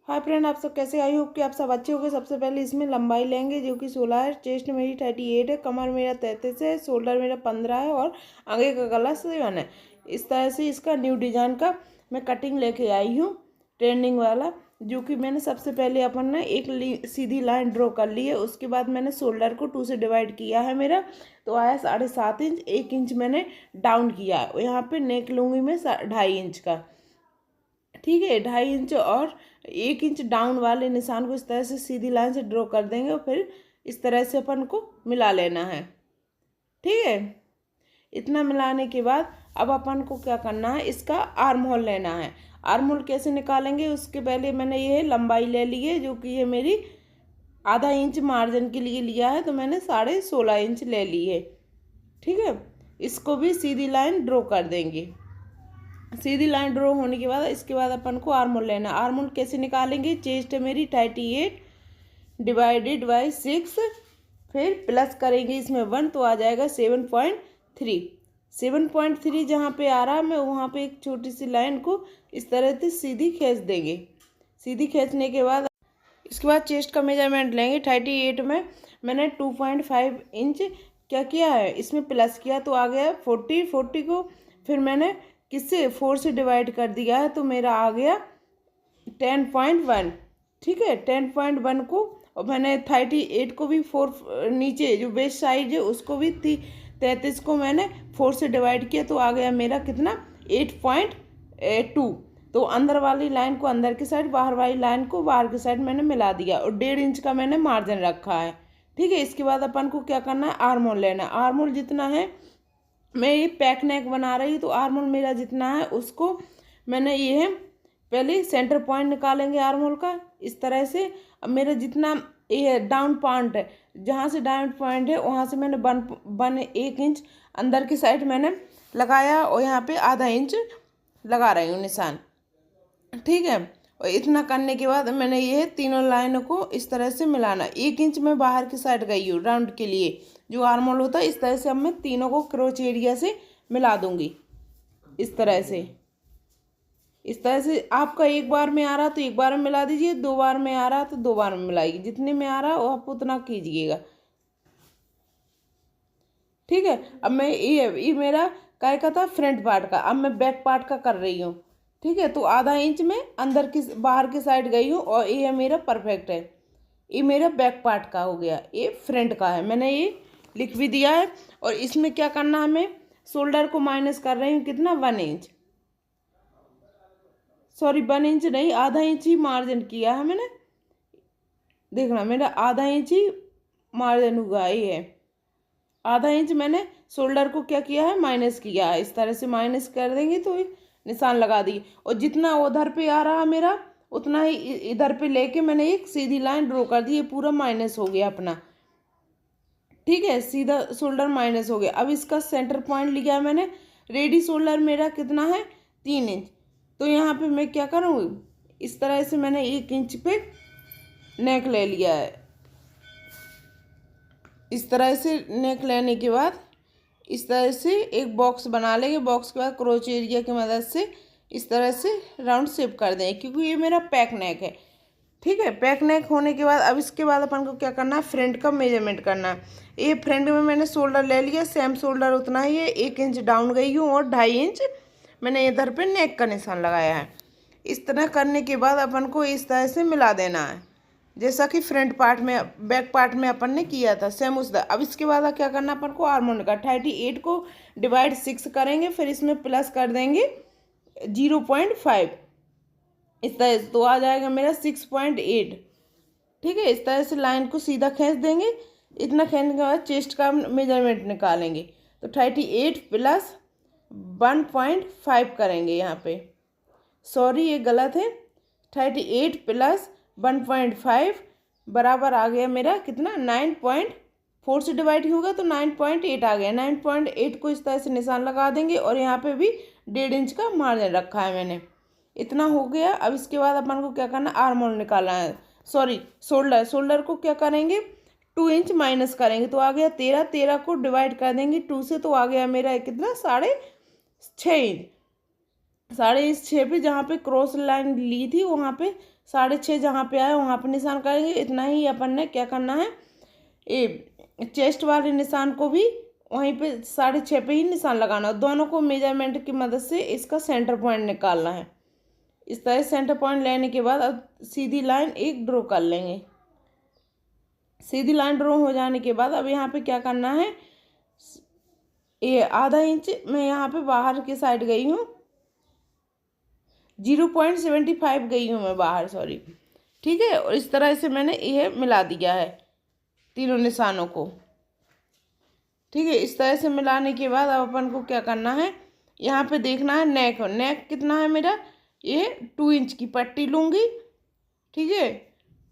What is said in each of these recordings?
Hi friend, आप सब कैसे? आई होप कि आप सब अच्छे होंगे। सबसे पहले इसमें लंबाई लेंगे जो कि 16 है, चेस्ट मेरी 38 है, कमर मेरा 33 है, शोल्डर मेरा 15 है और आगे का गला 7 है। इस तरह से इसका न्यू डिजाइन का मैं कटिंग लेके आई हूँ, ट्रेंडिंग वाला। जो कि मैंने सबसे पहले अपन ने एक सीधी लाइन ड्रॉ कर ली है। उसके बाद मैंने शोल्डर को 2 से डिवाइड किया है मेरा, तो आया 7.5 इंच। 1 इंच मैंने डाउन किया है। यहाँ पे नेक लूँगी मैं 2.5 इंच का, ठीक है। 2.5 इंच और 1 इंच डाउन वाले निशान को इस तरह से सीधी लाइन से ड्रॉ कर देंगे और फिर इस तरह से अपन को मिला लेना है, ठीक है। इतना मिलाने के बाद अब अपन को क्या करना है, इसका आर्म होल लेना है। आर्म होल कैसे निकालेंगे, उसके पहले मैंने ये लंबाई ले ली है जो कि ये मेरी आधा इंच मार्जिन के लिए लिया है, तो मैंने 16.5 इंच ले ली है, ठीक है। इसको भी सीधी लाइन ड्रॉ कर देंगे। सीधी लाइन ड्रॉ होने के बाद इसके बाद अपन को आर्म होल लेना। आर्म होल कैसे निकालेंगे, चेस्ट है मेरी 38 डिवाइडेड बाई 6, फिर प्लस करेंगे इसमें 1 तो आ जाएगा 7.3। 7.3 जहाँ पे आ रहा है मैं वहाँ पे एक छोटी सी लाइन को इस तरह से सीधी खींच देंगे। सीधी खींचने के बाद इसके बाद चेस्ट का मेजरमेंट लेंगे। 38 में मैंने 2.5 इंच क्या किया है, इसमें प्लस किया तो आ गया 40। 40 को फिर मैंने किससे 4 से डिवाइड कर दिया है तो मेरा आ गया 10.1, ठीक है। 10.1 को और मैंने 38 को भी 4 नीचे जो वेस्ट साइड है उसको भी 33 को मैंने 4 से डिवाइड किया तो आ गया मेरा कितना 8.2। तो अंदर वाली लाइन को अंदर की साइड, बाहर वाली लाइन को बाहर की साइड मैंने मिला दिया और 1.5 इंच का मैंने मार्जिन रखा है, ठीक है। इसके बाद अपन को क्या करना है, आर्म होल लेना है। आर्म होल जितना है, मैं ये पैक नेक बना रही हूँ तो आर्म होल मेरा जितना है उसको मैंने ये पहले सेंटर पॉइंट निकालेंगे आर्म होल का इस तरह से। अब मेरा जितना ये डाउन पॉइंट है, जहाँ से डाउन पॉइंट है वहाँ से मैंने 1 इंच अंदर की साइड मैंने लगाया और यहाँ पे आधा इंच लगा रही हूँ निशान, ठीक है। और इतना करने के बाद मैंने ये तीनों लाइनों को इस तरह से मिलाना। 1 इंच में बाहर की साइड गई हूँ राउंड के लिए, जो आर्म होल होता है। इस तरह से अब मैं तीनों को क्रोच एरिया से मिला दूंगी इस तरह से। इस तरह से आपका एक बार में आ रहा तो एक बार में मिला दीजिए, 2 बार में आ रहा तो 2 बार में मिलाइए, जितने में आ रहा वो आप उतना कीजिएगा, ठीक है। अब मैं ये मेरा काय का था फ्रंट पार्ट का, अब मैं बैक पार्ट का कर रही हूँ, ठीक है। तो आधा इंच में अंदर की बाहर की साइड गई हूँ और ये मेरा परफेक्ट है। ये मेरा बैक पार्ट का हो गया, ये फ्रंट का है, मैंने ये लिख भी दिया है। और इसमें क्या करना है, मैं शोल्डर को माइनस कर रही हूँ कितना 1 इंच, सॉरी 1 इंच नहीं, आधा इंच ही मार्जिन किया है मैंने। देखना मेरा आधा इंच ही मार्जिन हुआ, ये है आधा इंच। मैंने शोल्डर को क्या किया है, माइनस किया है। इस तरह से माइनस कर देंगे तो निशान लगा दी और जितना उधर पे आ रहा मेरा उतना ही इधर पे लेके मैंने एक सीधी लाइन ड्रॉ कर दी। ये पूरा माइनस हो गया अपना, ठीक है, सीधा शोल्डर माइनस हो गया। अब इसका सेंटर पॉइंट लिया मैंने। रेडी शोल्डर मेरा कितना है 3 इंच, तो यहाँ पे मैं क्या करूँगी, इस तरह से मैंने 1 इंच पे नेक ले लिया है। इस तरह से नेक लेने के बाद इस तरह से एक बॉक्स बना लेंगे। बॉक्स के बाद क्रोच एरिया की मदद से इस तरह से राउंड शेप कर देंगे, क्योंकि ये मेरा पैक नेक है, ठीक है। पैक नेक होने के बाद अब इसके बाद अपन को क्या करना है, फ्रंट का मेजरमेंट करना है। ये फ्रंट में मैंने शोल्डर ले लिया, सेम शोल्डर उतना ही है। 1 इंच डाउन गई हूँ और 2.5 इंच मैंने इधर पे नेक का निशान लगाया है। इस तरह करने के बाद अपन को इस तरह से मिला देना है, जैसा कि फ्रंट पार्ट में बैक पार्ट में अपन ने किया था, सेम उस तरह। अब इसके बाद क्या करना अपन को, आर्म होल का 38 को डिवाइड 6 करेंगे, फिर इसमें प्लस कर देंगे 0.5 इस तरह से, तो आ जाएगा मेरा 6.8, ठीक है। इस तरह से लाइन को सीधा खींच देंगे। इतना खींचने के बाद चेस्ट का मेजरमेंट निकालेंगे, तो 38 प्लस 1.5 करेंगे यहाँ पे, सॉरी ये गलत है। 38 प्लस 1.5 बराबर आ गया मेरा कितना 9.4 से डिवाइड होगा तो 9.8 आ गया। 9.8 को इस तरह से निशान लगा देंगे और यहाँ पे भी 1.5 इंच का मार्जिन रखा है मैंने। इतना हो गया। अब इसके बाद अपन को क्या करना, आर्म होल निकालना है, सॉरी शोल्डर। शोल्डर को क्या करेंगे, 2 इंच माइनस करेंगे तो आ गया 13। 13 को डिवाइड कर देंगे 2 से तो आ गया मेरा कितना 6.5 इंच। 6.5 पे जहाँ पे क्रॉस लाइन ली थी वहाँ पे 6.5 जहाँ पे आए वहाँ पे निशान करेंगे। इतना ही अपन ने क्या करना है, ये चेस्ट वाले निशान को भी वहीं पे 6.5 पे ही निशान लगाना है। दोनों को मेजरमेंट की मदद से इसका सेंटर पॉइंट निकालना है। इस तरह सेंटर पॉइंट लेने के बाद अब सीधी लाइन एक ड्रॉ कर लेंगे। सीधी लाइन ड्रॉ हो जाने के बाद अब यहाँ पे क्या करना है, ये आधा इंच मैं यहाँ पे बाहर की साइड गई हूँ, 0.75 गई हूँ मैं बाहर, सॉरी, ठीक है। और इस तरह से मैंने ये मिला दिया है तीनों निशानों को, ठीक है। इस तरह से मिलाने के बाद अब अपन को क्या करना है, यहाँ पे देखना है नेक। नेक कितना है मेरा, ये 2 इंच की पट्टी लूँगी, ठीक है।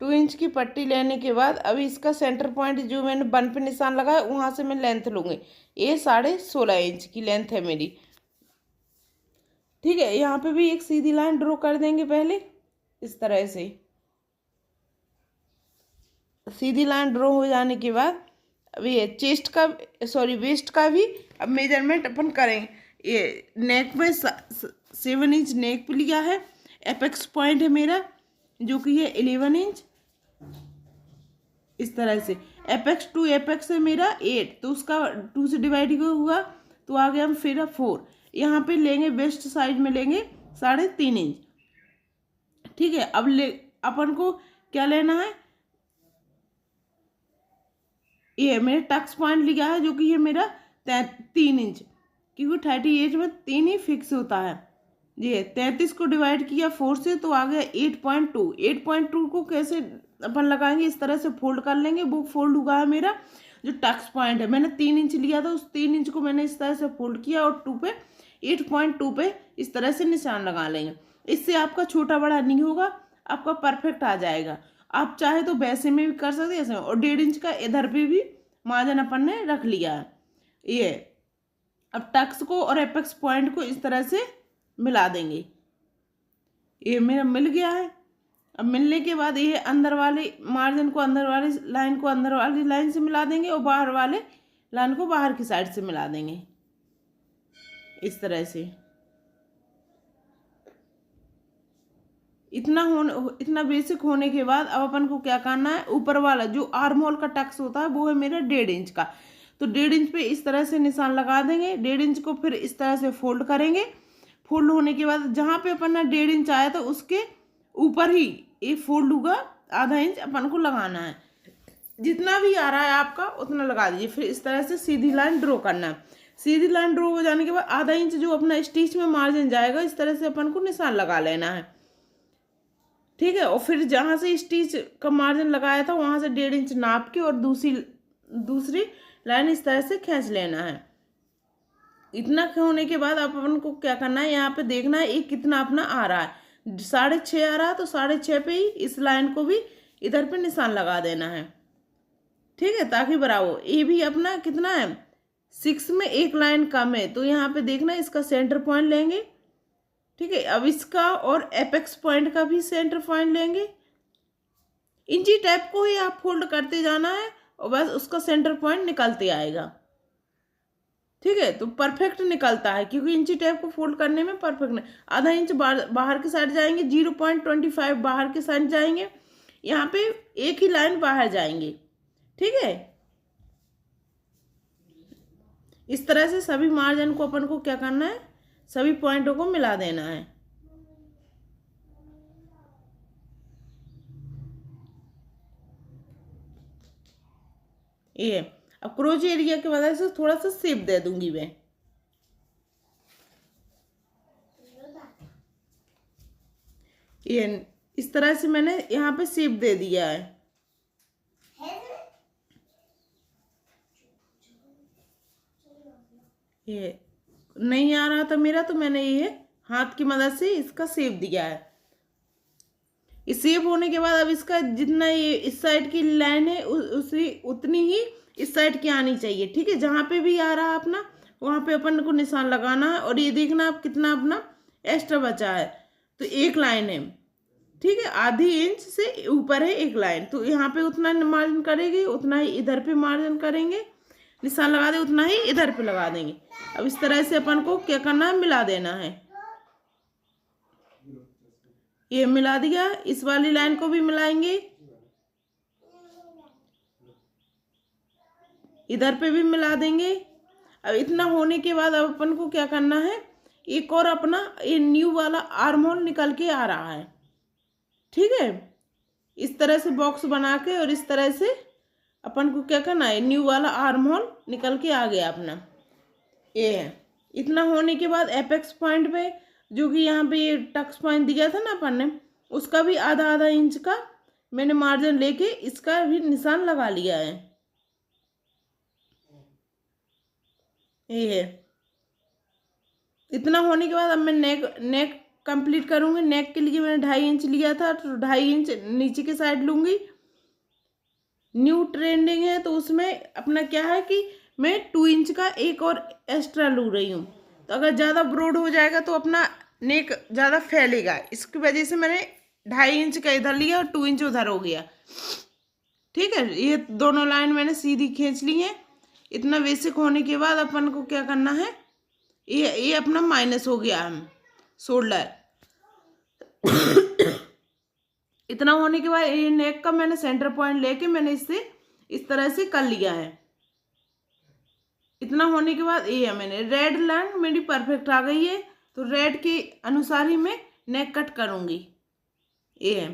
2 इंच की पट्टी लेने के बाद अभी इसका सेंटर पॉइंट जो मैंने 1 पे निशान लगाया वहाँ से मैं लेंथ लूँगी। ये 16.5 इंच की लेंथ है मेरी, ठीक है। यहाँ पे भी एक सीधी लाइन ड्रॉ कर देंगे पहले, इस तरह से। सीधी लाइन ड्रॉ हो जाने के बाद अभी ये चेस्ट का, सॉरी, वेस्ट का भी अब मेजरमेंट अपन करेंगे। ये नेक में 7 इंच नेक पे लिया है। एपेक्स पॉइंट है मेरा जो कि ये 11 इंच, इस तरह से। एपेक्स टू एपेक्स है मेरा 8, तो उसका 2 से डिवाइड हुआ तो आ गया हम फिर 4। यहाँ पे लेंगे वेस्ट साइड में लेंगे 3.5 इंच, ठीक है। अब अपन को क्या लेना है, ये मेरे टक्स पॉइंट लिया है जो कि ये मेरा 3 इंच, क्योंकि 38 में 3 ही फिक्स होता है। ये 33 को डिवाइड किया 4 से तो आ गया 8.2। 8.2 को कैसे अपन लगाएंगे, इस तरह से फोल्ड कर लेंगे। वो फोल्ड हुआ है मेरा जो टक्स पॉइंट है, मैंने 3 इंच लिया था, उस 3 इंच को मैंने इस तरह से फोल्ड किया और 8.2 पे इस तरह से निशान लगा लेंगे। इससे आपका छोटा बड़ा नहीं होगा, आपका परफेक्ट आ जाएगा। आप चाहे तो वैसे में भी कर सकते हैं, ऐसे में। और 1.5 इंच का इधर पे भी मार्जिन अपन ने रख लिया है। ये अब टक्स को और एपेक्स पॉइंट को इस तरह से मिला देंगे। ये मेरा मिल गया है। अब मिलने के बाद ये अंदर वाले मार्जिन को अंदर वाली लाइन को अंदर वाली लाइन से मिला देंगे और बाहर वाले लाइन को बाहर की साइड से मिला देंगे, इस तरह से। इतना बेसिक होने के बाद अब अपन को क्या करना है, ऊपर वाला जो आर्म होल का टक्स होता है वो है मेरा 1.5 इंच का, तो 1.5 इंच पे इस तरह से निशान लगा देंगे। 1.5 इंच को फिर इस तरह से फोल्ड करेंगे। फोल्ड होने के बाद जहाँ पे अपन ने 1.5 इंच आया था उसके ऊपर ही ये फोल्ड होगा, आधा इंच अपन को लगाना है। जितना भी आ रहा है आपका उतना लगा दीजिए। फिर इस तरह से सीधी लाइन ड्रॉ करना है। सीधी लाइन ड्रॉ हो जाने के बाद आधा इंच जो अपना स्टिच में मार्जिन जाएगा इस तरह से अपन को निशान लगा लेना है, ठीक है। और फिर जहाँ से स्टिच का मार्जिन लगाया था वहाँ से 1.5 इंच नाप के और दूसरी लाइन इस तरह से खींच लेना है। इतना होने के बाद आप अपन को क्या करना है, यहाँ पे देखना है ये कितना अपना आ रहा है। 6.5 आ रहा है तो 6.5 पे ही इस लाइन को भी इधर पे निशान लगा देना है, ठीक है, ताकि बराबर हो। ये भी अपना कितना है, 6 में एक लाइन कम है, तो यहाँ पे देखना है इसका सेंटर पॉइंट लेंगे, ठीक है। अब इसका और एपेक्स पॉइंट का भी सेंटर पॉइंट लेंगे। इंची टैप को ही आप फोल्ड करते जाना है और बस उसका सेंटर पॉइंट निकलते आएगा, ठीक है। तो परफेक्ट निकलता है क्योंकि इंची टैप को फोल्ड करने में परफेक्ट नहीं। आधा इंच बाहर की साइड जाएंगे, 0.25 बाहर की साइड जाएंगे, यहाँ पे एक ही लाइन बाहर जाएंगे, ठीक है। इस तरह से सभी मार्जिन को अपन को क्या करना है, सभी पॉइंटों को मिला देना है। ये अब क्रोच एरिया की वजह से थोड़ा सा शेप दे दूंगी मैं। ये इस तरह से मैंने यहाँ पे शेप दे दिया है। ये नहीं आ रहा था मेरा तो मैंने ये हाथ की मदद से इसका शेप दिया है। इस शेप होने के बाद अब इसका जितना ये इस साइड की लाइन है उतनी ही इस साइड की आनी चाहिए, ठीक है। जहाँ पे भी आ रहा है अपना वहाँ पे अपन को निशान लगाना है। और ये देखना आप कितना अपना एक्स्ट्रा बचा है, तो एक लाइन है, ठीक है। आधी इंच से ऊपर है एक लाइन, तो यहाँ पे उतना मार्जिन करेंगे, उतना ही इधर पे मार्जिन करेंगे, निशान लगा दे उतना ही इधर पे लगा देंगे। अब इस तरह से अपन को क्या करना है, मिला देना है। ये मिला दिया, इस वाली लाइन को भी मिलाएंगे, इधर पे भी मिला देंगे। अब इतना होने के बाद अब अपन को क्या करना है, एक और अपना ये न्यू वाला आर्म होल निकल के आ रहा है, ठीक है। इस तरह से बॉक्स बना के और इस तरह से अपन को क्या करना है, न्यू वाला आर्म होल निकल के आ गया अपना, ये है। इतना होने के बाद एपेक्स पॉइंट पे, जो कि यहाँ पे ये टक्स पॉइंट दिया था ना अपन ने, उसका भी आधा आधा इंच का मैंने मार्जिन लेके इसका भी निशान लगा लिया है, ये है। इतना होने के बाद अब मैं नेक कंप्लीट करूँगी। नेक के लिए मैंने 2.5 इंच लिया था, तो 2.5 इंच नीचे की साइड लूँगी। न्यू ट्रेंडिंग है तो उसमें अपना क्या है कि मैं 2 इंच का एक और एक्स्ट्रा लू रही हूँ, तो अगर ज़्यादा ब्रॉड हो जाएगा तो अपना नेक ज़्यादा फैलेगा, इसकी वजह से मैंने 2.5 इंच का इधर लिया और 2 इंच उधर हो गया, ठीक है। ये दोनों लाइन मैंने सीधी खींच ली है। इतना बेसिक होने के बाद अपन को क्या करना है, ये अपना माइनस हो गया हम शोल्डर। इतना होने के बाद ये नेक का मैंने सेंटर पॉइंट लेके मैंने इससे इस तरह से कर लिया है। इतना होने के बाद ये है, मैंने रेड लाइन मेरी परफेक्ट आ गई है, तो रेड के अनुसार ही मैं नेक कट करूँगी, ये है।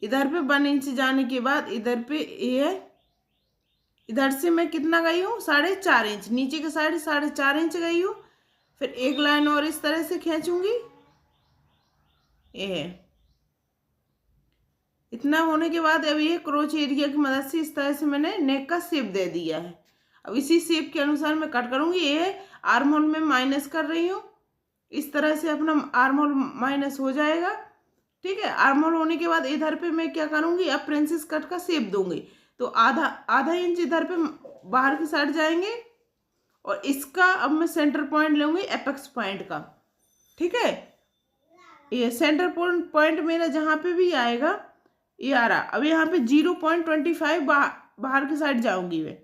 इधर पे 1 इंच जाने के बाद इधर पे ये है, इधर से मैं कितना गई हूँ, 4.5 इंच, नीचे के साइड 4.5 इंच गई हूँ। फिर एक लाइन और इस तरह से खींचूंगी, ये है। इतना होने के बाद अब ये क्रोच एरिया की मदद से इस तरह से मैंने नेक का शेप दे दिया है। अब इसी शेप के अनुसार मैं कट करूंगी। ये है आर्म होल में माइनस कर रही हूँ, इस तरह से अपना आर्म होल माइनस हो जाएगा, ठीक है। आर्म होल होने के बाद इधर पे मैं क्या करूंगी, अब प्रिंसेस कट का शेप दूंगी, तो आधा इंच इधर पे बाहर की साइड जाएंगे और इसका अब मैं सेंटर पॉइंट लूंगी एपेक्स पॉइंट का, ठीक है। ये सेंटर पॉइंट मेरा जहाँ पे भी आएगा ये आ रहा। अब यहाँ पे 0.25 बाहर की साइड जाऊंगी मैं,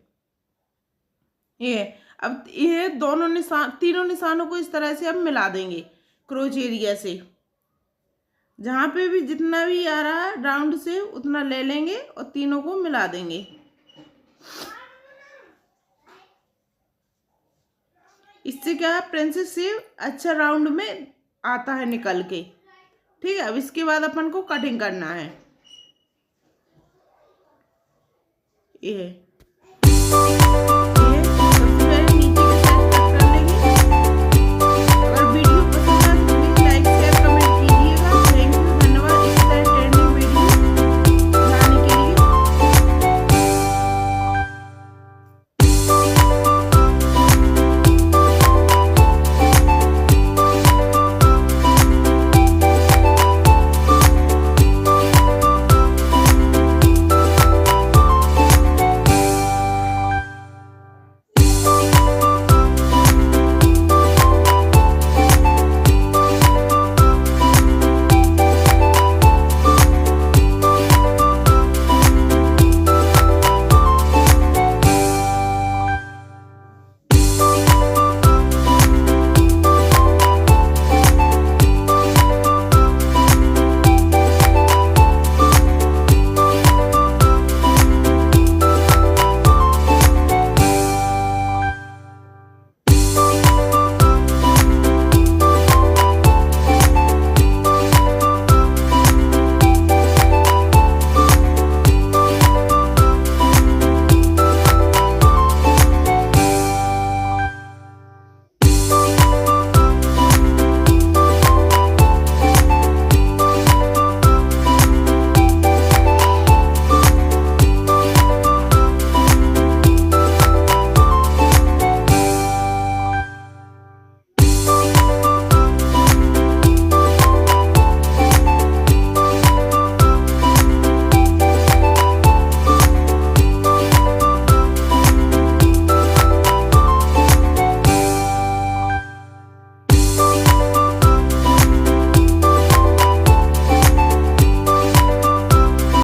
ये। अब ये तीनों निशानों को इस तरह से अब मिला देंगे क्रोच एरिया से, जहाँ पे भी जितना भी आ रहा है राउंड से उतना ले लेंगे और तीनों को मिला देंगे। इससे क्या है, प्रिंसेस शेप अच्छा राउंड में आता है निकल के, ठीक है। अब इसके बाद अपन को कटिंग करना है, ये